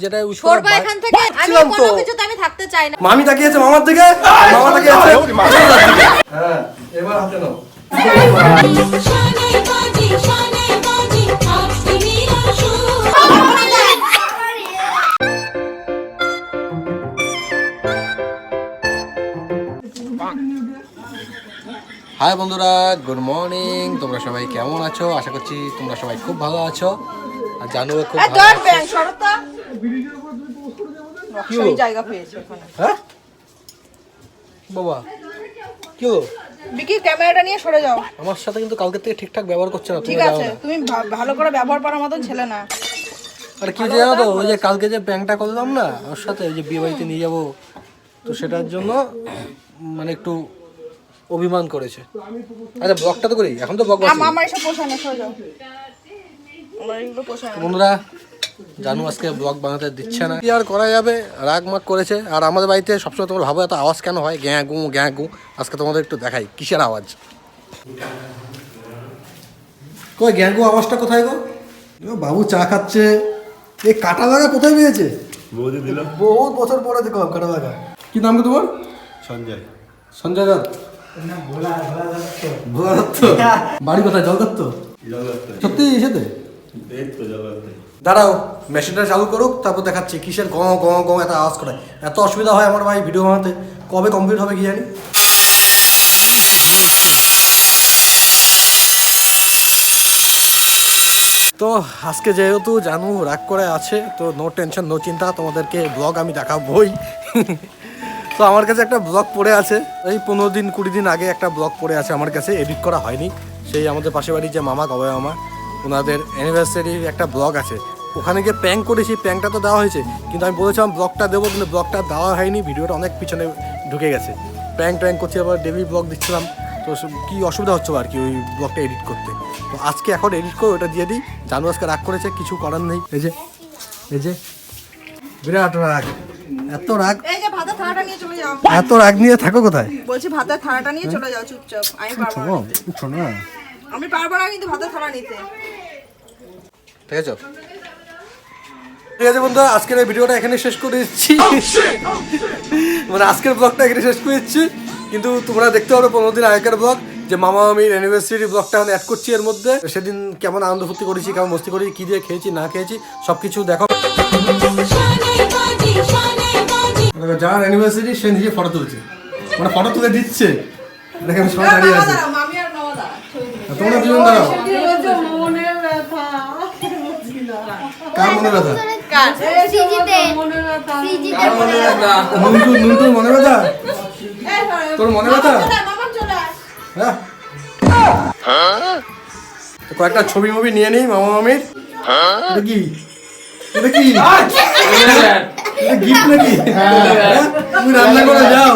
যেটা সরবা এখান থেকে আমি কোনো কিছুতে আমি থাকতে চাই না। মামি তাকিয়েছে মামার দিকে, মামা তাকিয়েছে ছোটদার দিকে। হ্যাঁ এবার হাতে নাও। হাই বন্ধুরা, গুড মর্নিং। তোমরা সবাই কেমন আছো? আশা করছি তোমরা সবাই খুব ভালো আছো। আর জানুও খুব ভালো আছে। সেই জায়গা পেয়েছে ওখানে। হ্যাঁ বাবা কি হলো? বিকি ক্যামেরাটা নিয়ে সরে যাও। আমার সাথে কিন্তু কালকে থেকে ঠিকঠাক ব্যবহার করছে না। ঠিক আছে, তুমি ভালো করে ব্যবহার করার মতন ছেলে না। আর কি জানো তো, ওই যে কালকে যে প্র্যাঙ্কটা করলাম না ওর সাথে, ওই যে বিয়ে বাড়িতে নিয়ে যাবো, তো সেটার জন্য মানে একটু অভিমান করেছে। আচ্ছা ব্লগটা তো করি, এখন তো ব্লগ আছে। আমার এসব পোষায় না, সরে যাও। আমার এগুলো পোষায় না। বন্ধুরা জানু আজকে ব্লগ বানাতে দিচ্ছে না, কি আর করা যাবে, রাগ মাগ করেছে। আর আমাদের বাড়িতে সবসময় তোমরা ভাবো এত আওয়াজ কেন হয়, গ্যাঁ গু। আজকে তোমাদের একটু দেখাই কিসের আওয়াজ। কই গ্যাঁ গু আওয়াজটা কোথায় গো? বাবু চা খাচ্ছে। এই কাটা লাগা কোথায় পেয়েছে? বৌদি দিল। বহুত বছর পরে দেখলাম কাটা লাগা। কি নাম গো তোমার? সঞ্জয়। সঞ্জয় দত্ত। ভোলা দত্ত। বাড়ি কোথায়? জলদত্ত। সত্যি এসেতে দাঁড়াও, মেশিনটা চালু করুক, তারপর দেখাচ্ছি কিসের গঁ এত আওয়াজ করে। এত অসুবিধা হয় আমার ভাই ভিডিও বানাতে, কবে কমপ্লিট হবে কি জানি। তো আজকে যেহেতু জানু রাগ করে আছে, তো নো টেনশন নো চিন্তা, তোমাদেরকে ব্লগ আমি দেখাবই। তো আমার কাছে একটা ব্লগ পড়ে আছে, এই 15-20 দিন আগে একটা ব্লগ পড়ে আছে আমার কাছে, এডিট করা হয়নি। সেই আমাদের পাশে বাড়ির যে মামা গবাই মামা, ওনাদের অ্যানিভার্সারির একটা ব্লগ আছে, ওখানে গিয়ে প্র্যাঙ্ক করেছি। প্র্যাঙ্কটা তো দেওয়া হয়েছে, কিন্তু আমি বলেছিলাম ব্লগটা দেবো, কিন্তু ব্লগটা দেওয়া হয়নি। ভিডিওটা অনেক পিছনে ঢুকে গেছে। প্র্যাঙ্ক করছি, আবার ডেলি ব্লগ দিচ্ছিলাম, তো কী অসুবিধা হচ্ছে আর কি ওই ব্লগটা এডিট করতে। তো আজকে এখন এডিট করে ওটা দিয়ে দিই। জানু আজকে রাগ করেছে, কিছু করার নেই। এই যে বিরাট রাগ, এত রাগ। এই যে ভাতের থালাটা নিয়ে চলে যাও। এত রাগ নিয়ে থাকো কোথায়? বলছি ভাতের থালাটা নিয়ে চলে যাও চুপচাপ। আমি পারবো না নিতে। আমি পারবো না কিন্তু ভাতের থালা নিতে। ঠিক আছে বন্ধু, আজকের এই ভিডিওটা এখানে শেষ করে দিচ্ছি। মানে আজকের ব্লগটা এখানে শেষ করে দিচ্ছি, কিন্তু তোমরা দেখতে পারো 15 দিন আগেকার ব্লগ, যে মামা মামির অ্যানিভার্সারি ব্লগটা এখন অ্যাড করছি এর মধ্যে। সেদিন কেমন আনন্দ ফুর্তি করেছি, কেমন মস্তি করেছি, কী দিয়ে খেয়েছি না খেয়েছি সব কিছু দেখো। যার অ্যানিভার্সারি সে নিজে ফটো তুলছে, মানে ফটো তুলে দিচ্ছে। দেখেন সবাই দাঁড়িয়ে আছে, তোমরা দুজন দাঁড়াও। কার মনে ব্যথা? নুনটুর মনে ব্যথা? তোর মনে ব্যথা? হ্যাঁ, কয়েকটা ছবি মুভি নিয়ে নিই মামা মামির। এটা কি গিফট নাকি? তুমি রান্না করে যাও,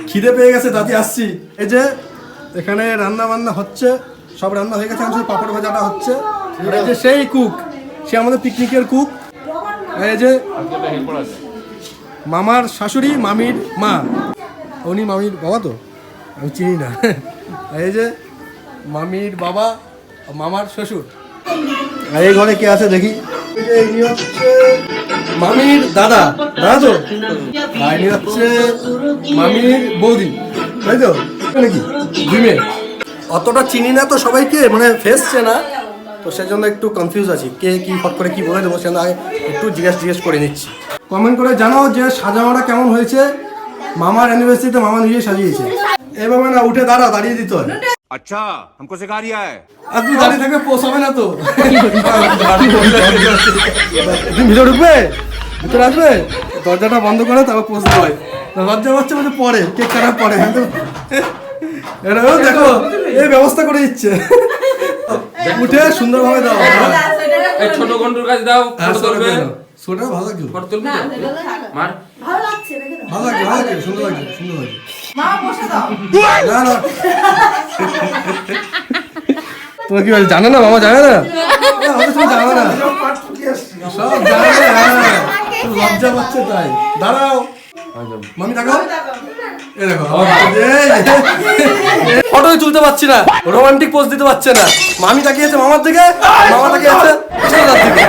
খিদে পেয়ে গেছে, তাতে আসছি। এই যে এখানে রান্না বান্না হচ্ছে, সব রান্না হয়ে গেছে, আমি শুধু পাপড় ভাজাটা হচ্ছে। এই যে সেই কুক, সে আমাদের পিকনিকের কুক। এই যে মামার শাশুড়ি, মামির মা, উনি মামির বাবা, তো আমি চিনি না। এই যে মামির বাবা, মামার শ্বশুর। আর এই ঘরে কে আছে দেখি? ইনি হচ্ছে মামির দাদা তো, আর ইনি হচ্ছে মামির বৌদি, তাই তো নাকি? অতটা চিনি না তো সবাইকে, মানে ফেস চেনা, তো সেজন্য একটু কনফিউজ আছি, কে কি ফট করে কি বলে দেবো, সেজন্য আগে একটু জিজ্ঞেস করে নিচ্ছি। কমেন্ট করে জানাও যে সাজানোটা কেমন হয়েছে। মামার অ্যানিভার্সারিতে মামা নিজে সাজিয়েছে। এভাবে না, উঠে দাঁড়িয়ে দিতে হয়। अच्छा हमको सिखा रिया है। আর তুমি দাঁড়িয়ে থাকবে, পোষ হবে না তো। তুমি ভিতরে ঢুকবে, ভিতরে আসবে, দরজাটা বন্ধ করে তারপর পোষ দেওয়া হয়। লজ্জা পাচ্ছে বলছে পরে, কেক কাটার পরে। এটাও দেখো, এই ব্যবস্থা করে দিচ্ছে। উঠে সুন্দরভাবে দাও। ছোট ঘন্টুর কাছে দাও, ফটো তুলবে। সোটা ভালো লাগছে, ফটো তুলবে মার। ভালো লাগছে, সুন্দর লাগছে। মা বসে দাও। না তোমার কি বলে, জানো না মামা? জানে না, তুমি জানো না, সব জানে না, লজ্জা পাচ্ছে তাই। দাঁড়াও মামি, তাকাও। এই দেখো ফটো তুলতে পারছি না, রোমান্টিক পোজ দিতে পারছে না। মামি তাকিয়েছে মামার দিকে, মামা তাকিয়েছে ছোটদার দিকে।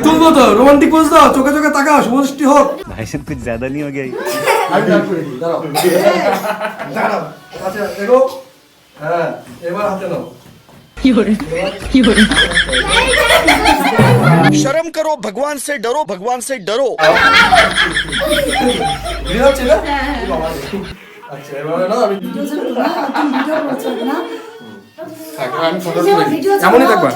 তুলবো তো, রোমান্টিক পোজ দাও, চোখে চোখে তাকাও, শুভদৃষ্টি হোক। भाई साहब कुछ ज्यादा नहीं हो गया ये? আমি ডাক করে দিই, দাঁড়াও। দাঁড়াও। আচ্ছা, এগো। হ্যাঁ, এবার হাতে নাও। शर्म करो, भगवान से डरो, भगवान से डरो। ভিডিও ছিল? আচ্ছা, এবারে না আমি আমি ফটো তুলে দিই। এমনই থাকবা।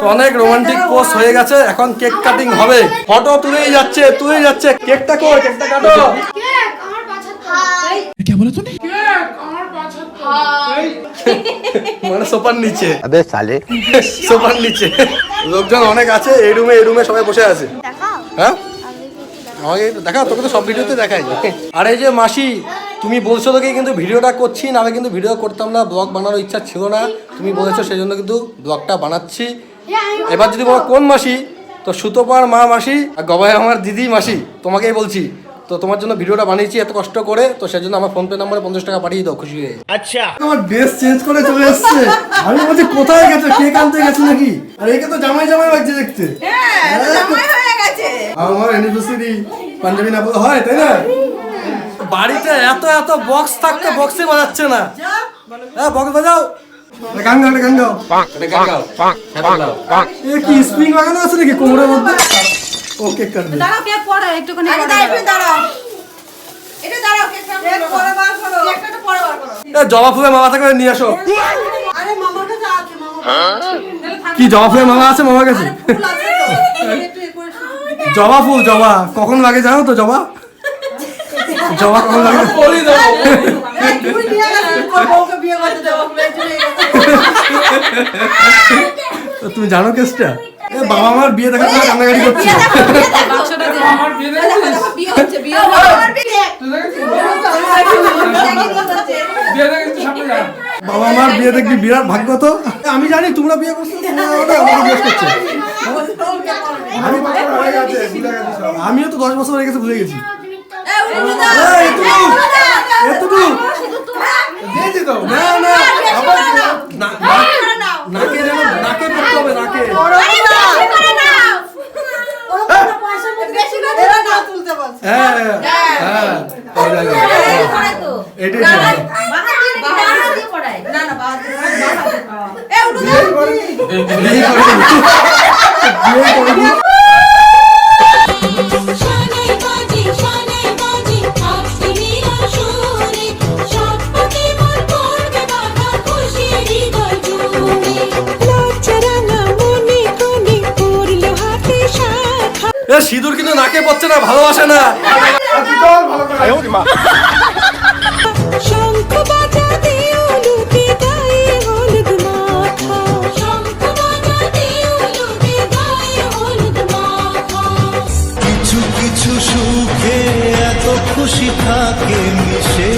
তো অনেক রোমান্টিক পোজ হয়ে গেছে, এখন কেক কাটিং হবে। ফটো তুলেই যাচ্ছে, কেকটা কই, কেকটা কাটো। মানে সোফার নিচে। अबे साले সোফার নিচে লোকজন অনেক আছে, এই রুমে সবাই বসে আছে। হ্যাঁ আমাকে দেখা, তোকে তো সব ভিডিওতে দেখাই। আর এই যে মাসি, তুমি বলছো তোকে কিন্তু ভিডিওটা করছি, নাহলে কিন্তু ভিডিও করতাম না, ব্লগ বানানোর ইচ্ছা ছিল না, তুমি বলেছো সেই জন্য কিন্তু ব্লগটা বানাচ্ছি। এবার যদি বলো কোন মাসি, তো সুতোপার মা মাসি আর গবাই আমার দিদি মাসি, তোমাকেই বলছি। তো তোমার জন্য ভিডিওটা বানিয়েছি এত কষ্ট করে, তো সেই জন্য আমার ফোনপে নাম্বারে 50 টাকা পাঠিয়ে দাও, খুশি হয়ে। अच्छा আমার ড্রেস চেঞ্জ করে চলে এসেছে। আমি বলছি কোথায় গেছে, কেক আনতে গেছে নাকি? আর একে তো জামাই লাগছে দেখতে। হ্যাঁ, এটা জামাই হয়ে গেছে। আমার অ্যানিভার্সারি পাঞ্জাবি না বলে হয়, তাই না? বাড়িতে এত বক্স থাকতে বক্সই বাজাচ্ছে না। হ্যাঁ, বক্স বাজাও, গান গাও। এ কি স্প্রিং লাগানো আছে নাকি কোমরের মধ্যে? ও কেক কাটবে। দাঁড়াও, কেক পরে একটুখানি আগে দাঁড়াও। এটা দাঁড়াও, কেক পরে বার করো। কেকটা তো পরে বার করো। এ জবা ফুলের মালা থেকে নিয়ে আসো। আরে মামার কাছে আছে, মামা। কি জবা ফুলের মালা আছে মামার কাছে? ফুল আছে তো। একটু এ করে শুধু। জবা ফুল, জবা কখন লাগে জানো তো? জবা কখন লাগে? এই তুই বিয়ে করছিস, তোর বউকে বিয়ে করতে দেবো, চলে গেছে। তো তুমি জানো কেসটা? এ বাবা আমার বিয়ে দেখার জন্য কান্নাকাটি করছে। বাক্সটা দিয়ে আমার বিয়ে দেখেছিস? বিয়ে হচ্ছে, বিয়ে তুই দেখেছিস সামনে যা। বাবা আমার বিয়ে দেখবি, বিরাট ভাগ্য তো। আমি জানি তোমরা বিয়ে করছো, তোমরা আমাকে জিজ্ঞেস করছে। আমি বছর হয়ে গেছে, ভুলে গেছি সব। আমিও তো 10 বছর হয়ে গেছে, ভুলে গেছি। এই, এতটুকু দিয়েছি তো। না আবার নাকে যেন, নাকে পড়তে হবে, নাকে। হ্যাঁ এটাই শানে বাজি আপনি আসুরে সবকে মন করবে বাধা খুশি হৃদয় জুড়ে লাচরানা মনে কোনে করলো হাতে শাখা এ সিঁদুর কিন্তু নাকে পড়ছে না, ভালোবাসে না। শঙ্খ বাজাতে উলুতে গায়ে হলুদ মাখা শঙ্খ বাজাতে উলুতে গায়ে হলুদ মাখা কিছু কিছু সুখে এত খুশি থাকে মিশে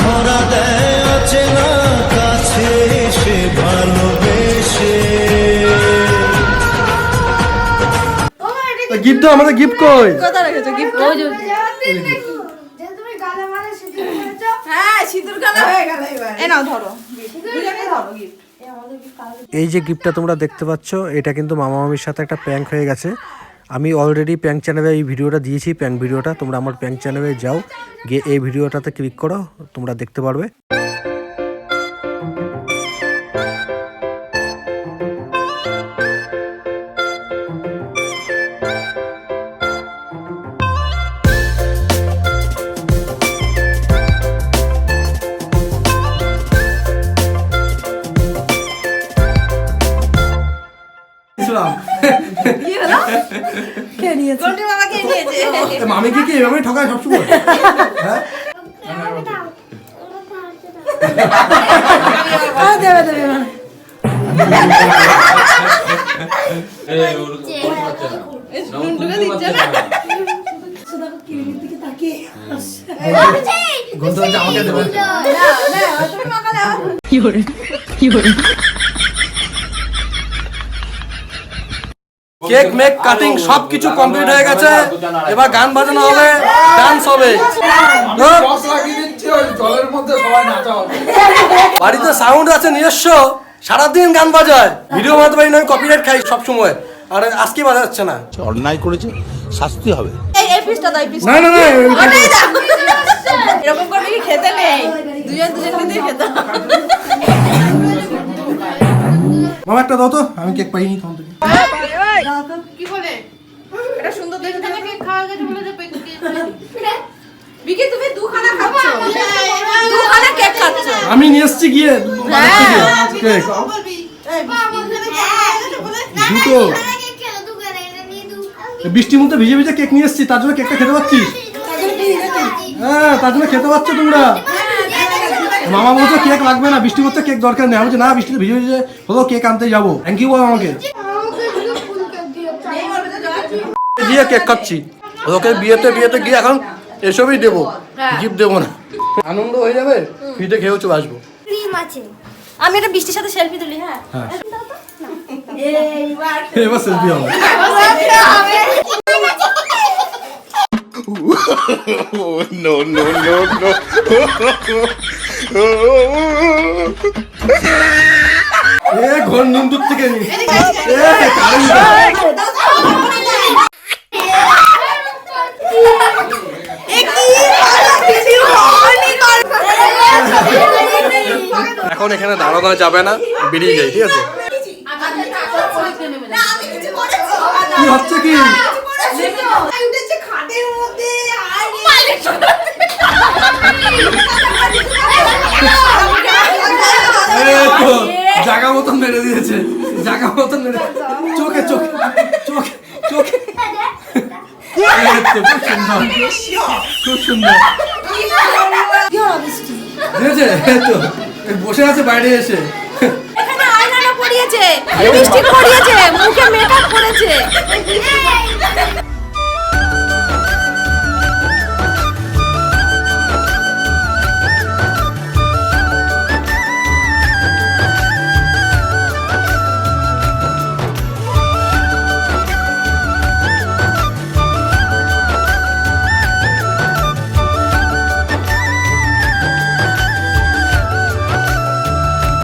ধরা দেয় অচেনা কাছে এসে ভালোবেসে গিফট দাও, আমাদের গিফট কই? কোথায় রেখেছো গিফট? ওই যে হ্যাঁ, সিঁদুর গালা হয়ে গেল এবার। এ নাও ধরো, দুজনেই ধরো গিফট। এই যে গিফটটা তোমরা দেখতে পাচ্ছ, এটা কিন্তু মামা মামির সাথে একটা প্র্যাঙ্ক হয়ে গেছে। আমি অলরেডি প্র্যাঙ্ক চ্যানেলে এই ভিডিওটা দিয়েছি, প্র্যাঙ্ক ভিডিওটা। তোমরা আমার প্র্যাঙ্ক চ্যানেলে যাও, গিয়ে এই ভিডিওটাতে ক্লিক করো, তোমরা দেখতে পারবে। কি হলো? কে নিয়েছে? গোলটি মামা কে নিয়েছে? মামি কি এভাবে ঠকায় সবসময়? হ্যাঁ দেবে দেবে মানে। এই ওরকম বাচ্চা না। নুনটুকে দিচ্ছে না। গন্ধ হচ্ছে, আমাকে দেবে। তুমি মাখালে আবার কেক মেক কাটিং সবকিছু কমপ্লিট হয়ে গেছে। এবার গান বাজানো হবে, ডান্স হবে। বক্স লাগিয়ে দিচ্ছি, ওই জলের মধ্যে সবাই নাচা হবে। বাড়িতে সাউন্ড আছে নিজস্ব, সারাদিন গান বাজায়। ভিডিও বানাতে পারি না, আমি কপিরাইট খাই সব সময়। আর আজকে বাজাচ্ছে না। অন্যায় করেছে, শাস্তি হবে। এই পিসটা দাও, এই পিসটা। না না না, ওটাই দাও। এরকম করে কি খেতে নেই, দুজন দিয়ে খেতে হবে। মামা একটা দাও তো, আমি কেক পাইনি তখন থেকে। কি বলে এটা সুন্দর দেখে এখানে কেক খাওয়া গেছে বলে যে পেট কেক বিকি তুমি দুখানা খাচ্ছো, দুখানা কেক খাচ্ছো। আমি নিয়ে এসছি গিয়ে বাড়ি থেকে কেক। দুটো বৃষ্টির মধ্যে ভিজে ভিজে কেক নিয়ে এসছি, তার জন্য কেকটা খেতে পাচ্ছিস? হ্যাঁ, তার জন্য খেতে পাচ্ছ তোমরা। মামা বলছো কেক লাগবে না, বৃষ্টি করতে কেক দরকার নেই। আমি বলছি না, বৃষ্টিতে ভিজে ভিজে হলো কেক আনতে যাবো। থ্যাংক ইউ বল আমাকে দিয়ে কেক খাচ্ছি। ওকে বিয়েতে গিয়ে এখন এসবই দেবো, গিফট দেবো না। আনন্দ হয়ে যাবে, ফ্রিতে খেয়েও চলে আসবো। আমি এটা বৃষ্টির সাথে সেলফি তুলি। হ্যাঁ, এবার সেলফি হবে। No, no, no, no. এ ঘর নুন দুধ থেকে নি। এখন এখানে দাঁড়ানো যাবে না, বেরিয়ে যাই, ঠিক আছে? কি হচ্ছে কি? জায়গা মতন মেরে দিয়েছে, জায়গা মতন মেরে চোখে চোখে চোখে চোখে। খুব সুন্দর, খুব সুন্দর দিয়েছে। তো বসে আছে বাইরে এসে। এখানে আয়নাটা পরিয়েছে, লিপস্টিক পরিয়েছে, মুখে মেকআপ করেছে।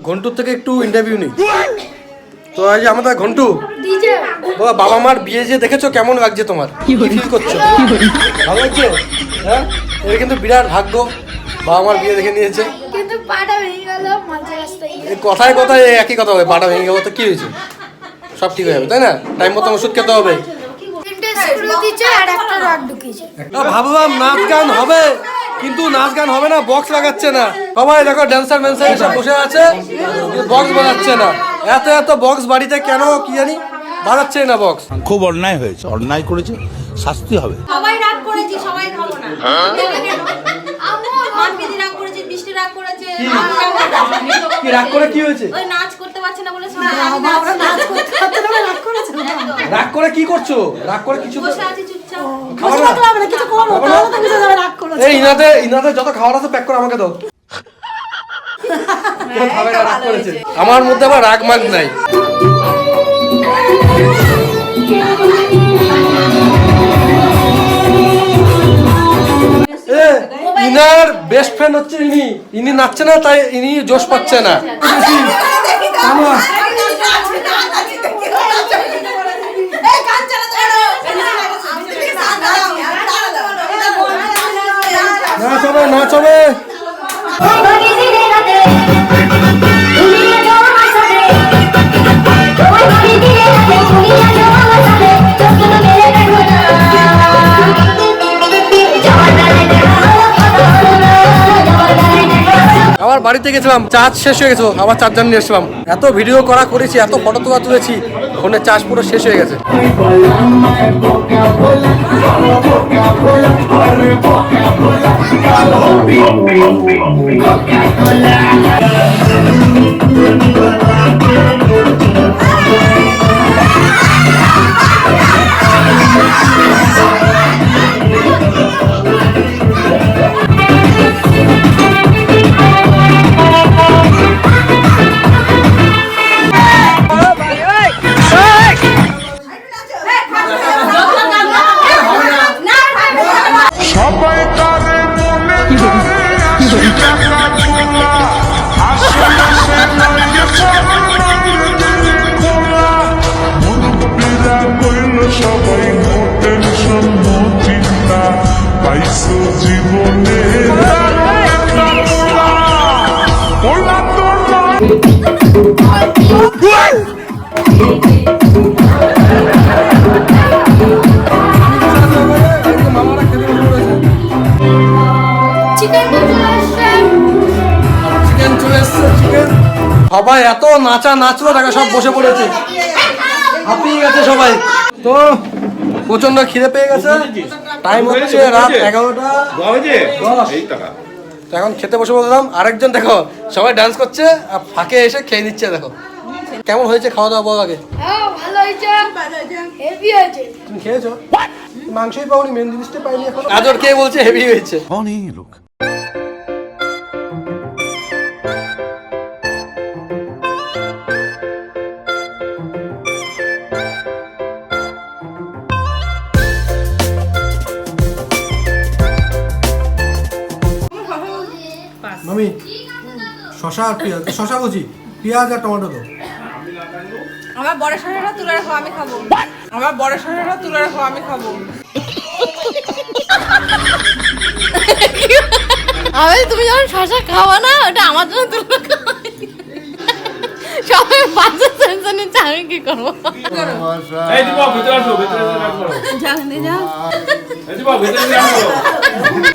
ঘন্টুর থেকে একটু ইন্টারভিউ নিই। তো আজ আমাদের ঘন্টু, বাবা মার বিয়ে যে দেখেছো, কেমন লাগছে তোমার? কি ফিল করছো? ভালো লাগছে? হ্যাঁ, এটা কিন্তু বিরাট ভাগ্য, বাবা মার বিয়ে দেখে নিয়েছে। কিন্তু পাটা ভেঙে গেল মাঝে রাস্তায় গিয়ে। এই কথায় কথায় একই কথা হবে, পাটা ভেঙে গেলো তো কি হয়েছে? সব ঠিক হয়ে যাবে, তাই না? টাইম মতো ওষুধ খেতে হবে। তিনটে স্ক্রু দিচ্ছে আর একটা রড ঢুকিয়েছে। ভাবলাম নাচ গান হবে, কিন্তু নাচ গান হবে না, বক্স লাগাচ্ছে না। সবাই দেখো ড্যান্সার ম্যান্সার এসে বসে আছে, বক্স বাজাচ্ছে না। এত বক্স বাড়িতে কেন কি জানি, বাজাচ্ছে না বক্স। খুব অন্যায় হয়েছে, অন্যায় করেছে, শাস্তি হবে। সবাই রাগ করেছি, সবাই খাবো না। মানবিদি রাগ করেছে, বৃষ্টি রাগ করেছে। কি রাগ করে কি হয়েছে? ওই নাচ করতে পারছে না বলে রাগ করে কি করছো? রাগ করে কিছু বসে আছি চুপচাপ। খাবার না? এই ইনাতে যত খাবার আছে প্যাক করে আমাকে দাও। কেউ খাবে না, রাগ করেছে। আমার মধ্যে আবার রাগ মাগ নাই। ইনার বেস্ট ফ্রেন্ড হচ্ছে ইনি নাচছে না, তাই ইনি জোশ পাচ্ছে না। নাচ হবে। আবার বাড়িতে গেছিলাম, চার্জ শেষ হয়ে গেছে, আবার চার্জার নিয়ে এসেছিলাম। এত ভিডিও করেছি, এত ফটো তোলা তুলেছি, ফোনের চার্জ পুরো শেষ হয়ে গেছে। মামারা খেতে বসে পড়েছে। চিকেন চিকেন চলে এসছে, চিকেন। সবাই এত নাচা নাচলো, টাকা সব বসে পড়েছে, হাঁপিয়ে গেছে সবাই। তো প্রচন্ড খিদে পেয়ে গেছে, টাইম হচ্ছে রাত 11টা 10। তো এখন খেতে বসে বললাম। আরেকজন দেখো সবাই ডান্স করছে আর ফাঁকে এসে খেয়ে নিচ্ছে। দেখো কেমন হয়েছে খাওয়া দাওয়া, বল আগে। হ্যাঁ ভালো হয়েছে, হেভি হয়েছে। তুমি খেয়েছো? মাংসই পাওনি, মেন জিনিসটা পাইনি এখন। আজর কে বলছে হেভি হয়েছে? মামি শশা আর পেঁয়াজ, শশা বুঝি, পেঁয়াজ আর টমেটো তো। আমার বড় শসাটা তুলে রাখো, আমি খাবো। আমার বড় শসাটা তুলে রাখো, আমি খাবো। আমি তুমি যখন শশা খাওয়া না, ওটা আমার জন্য তুলে খাওয়া। সবাই বাজে টেনশন নিচ্ছে, আমি কি করবো?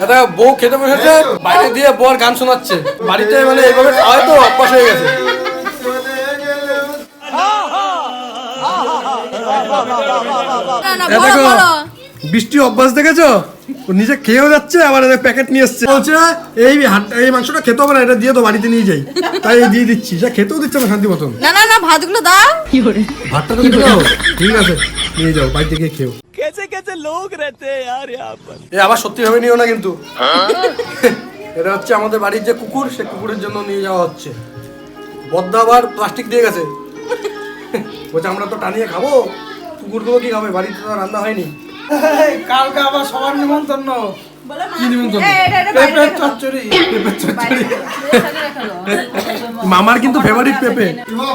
এটা বউ খেতে বসেছে, বাইরে দিয়ে বর গান শোনাচ্ছে। বাড়িতে মানে এইভাবে খাওয়াই তো অভ্যাস হয়ে গেছে। এ দেখো বৃষ্টি অভ্যাস দেখেছো, ও নিজে খেয়েও যাচ্ছে, আবার প্যাকেট নিয়ে এসছে, বলছে এই মাংসটা খেতে হবে না, এটা দিয়ে তো বাড়িতে নিয়ে যাই, তাই দিয়ে দিচ্ছি। সে খেতেও দিচ্ছে না শান্তি মতন। না না না, ভাতগুলো দাও। ভাতটা তো নিয়ে যাও, ঠিক আছে নিয়ে যাও, বাড়িতে গিয়ে খেও। এ আবার সত্যি ভাবে নিও না কিন্তু। এটা হচ্ছে আমাদের বাড়ির যে কুকুর, সে কুকুরের জন্য নিয়ে যাওয়া হচ্ছে। বদ্দা আবার প্লাস্টিক দিয়ে গেছে, বলছে আমরা তো টানিয়ে খাবো, কুকুরগুলো কি খাবে, বাড়িতে তো রান্না হয়নি। কালকে আবার সবার নিমন্ত্রণ। কি নিমন্ত্রণ? পেঁপের চচ্চড়ি। পেঁপের চচ্চড়ি। মামার কিন্তু ফেভারিট পেঁপে।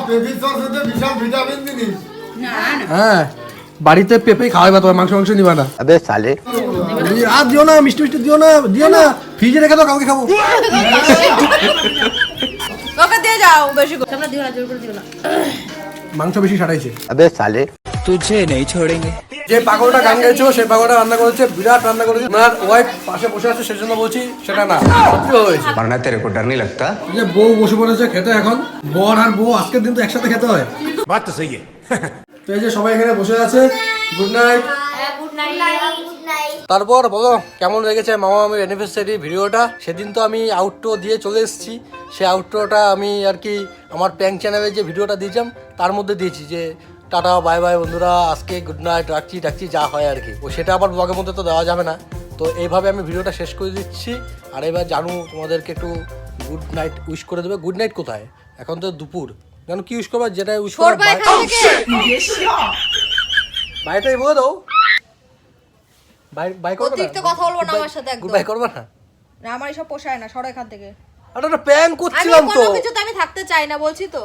পেঁপে চচ্চড়িতে বিশাল ভিটামিন জিনিস। হ্যাঁ বাড়িতে পেঁপে খাওয়াইবা, তোমার মাংস মাংস নিবা না। अबे साले আর দিও না, মিষ্টি মিষ্টি দিও না, ফ্রিজে রেখে দাও, কালকে খাবো। ওকে দিয়ে যাও, বেশি করে। তোমরা দিও না, জোর করে দিও না। মাংস বেশি সারাইছে। अबे साले যে পাগলটা গান গাইছিল সেই পাগলটা রান্না করেছে, বিরাট রান্না করেছে। ওনার ওয়াইফ পাশে বসে আছে, সেজন্য বলছি সেটা না, সত্যি হয়েছে। वरना तेरे को डर नहीं लगता? যে বউ বসে পড়েছে খেতে, এখন বর আর বউ আজকের দিন তো একসাথে খেতে হয়। बात तो सही है তো এই যে সবাই এখানে বসে আছে, গুড নাইট। Good night. তারপর বলো কেমন লেগেছে মামা মামির অ্যানিভার্সারি ভিডিওটা? সেদিন তো আমি আউটরো দিয়ে চলে এসেছি, সেই আউটরোটা আমি আর কি আমার প্র্যাঙ্ক চ্যানেলে যে ভিডিওটা দিয়েছিলাম তার মধ্যে দিয়েছি যে টাটা বাই বাই বন্ধুরা, আজকে গুড নাইট, রাখছি যা হয় আর কি। ও সেটা আবার ব্লগের মধ্যে তো দেওয়া যাবে না, তো এইভাবে আমি ভিডিওটা শেষ করে দিচ্ছি। আর এবার জানু তোমাদেরকে একটু গুড নাইট উইশ করে দেবে। গুড নাইট কোথায়, এখন তো দুপুর, জানো কি উইশ করবা, যেটা উইশ করবা বাইটাই বলে দাও। বাই করবে না, অতিরিক্ত কথা বলবো না আমার সাথে একদম। গুড বাই করবে না। না, আমার এসব পোষায় না, সরো এখান থেকে। আরে একটা প্র্যাঙ্ক আমি করছিলাম তো, কোনো কিছুতে আমি থাকতে চাই না, বলছি তো।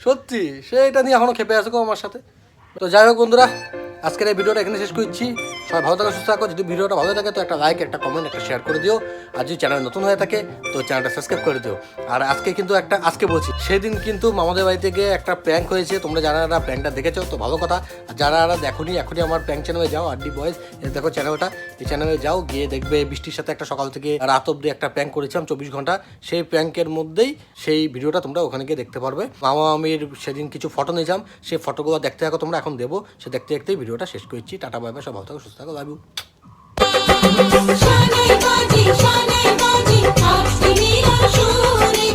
সত্যি সে এটা নিয়ে এখনো খেপে আছে গো আমার সাথে। তো যাই হোক বন্ধুরা, আজকের এই ভিডিওটা এখানে শেষ করছি। সবাই ভালো থাকো, সুস্থ থাকো। যদি ভিডিওটা ভালো থাকে তো একটা লাইক, একটা কমেন্ট, একটা শেয়ার করে দিও। আর যদি চ্যানেল নতুন হয়ে থাকে তো চ্যানেলটা সাবস্ক্রাইব করে দিও। আর আজকে কিন্তু আজকে বলছি, সেদিন কিন্তু মামাদের বাড়িতে গিয়ে একটা প্র্যাঙ্ক হয়েছে। তোমরা যারা প্র্যাঙ্কটা দেখেছো তো ভালো কথা, আর যারা দেখোনি এখনই আমার প্র্যাঙ্ক চ্যানেলে যাও, আরডি বয়েজ দেখো চ্যানেলটা, এই চ্যানেলে যাও, গিয়ে দেখবে বৃষ্টির সাথে একটা সকাল থেকে রাত অব্দি একটা প্র্যাঙ্ক করেছিলাম 24 ঘন্টা। সেই প্র্যাঙ্কের মধ্যেই সেই ভিডিওটা তোমরা ওখানে গিয়ে দেখতে পারবে। মামা মামির সেদিন কিছু ফটো নিয়েছিলাম, সেই ফটোগুলো দেখতে থাকো তোমরা, এখন দেবো। সে দেখতে দেখতেই ভিডিওটা শেষ করছি। টাটা বাই বাই, সব ভালো থাকো, সুস্থ থাকো, লাভ ইউ। শানে বাজি শানে বাজি আজ তুমি আসরে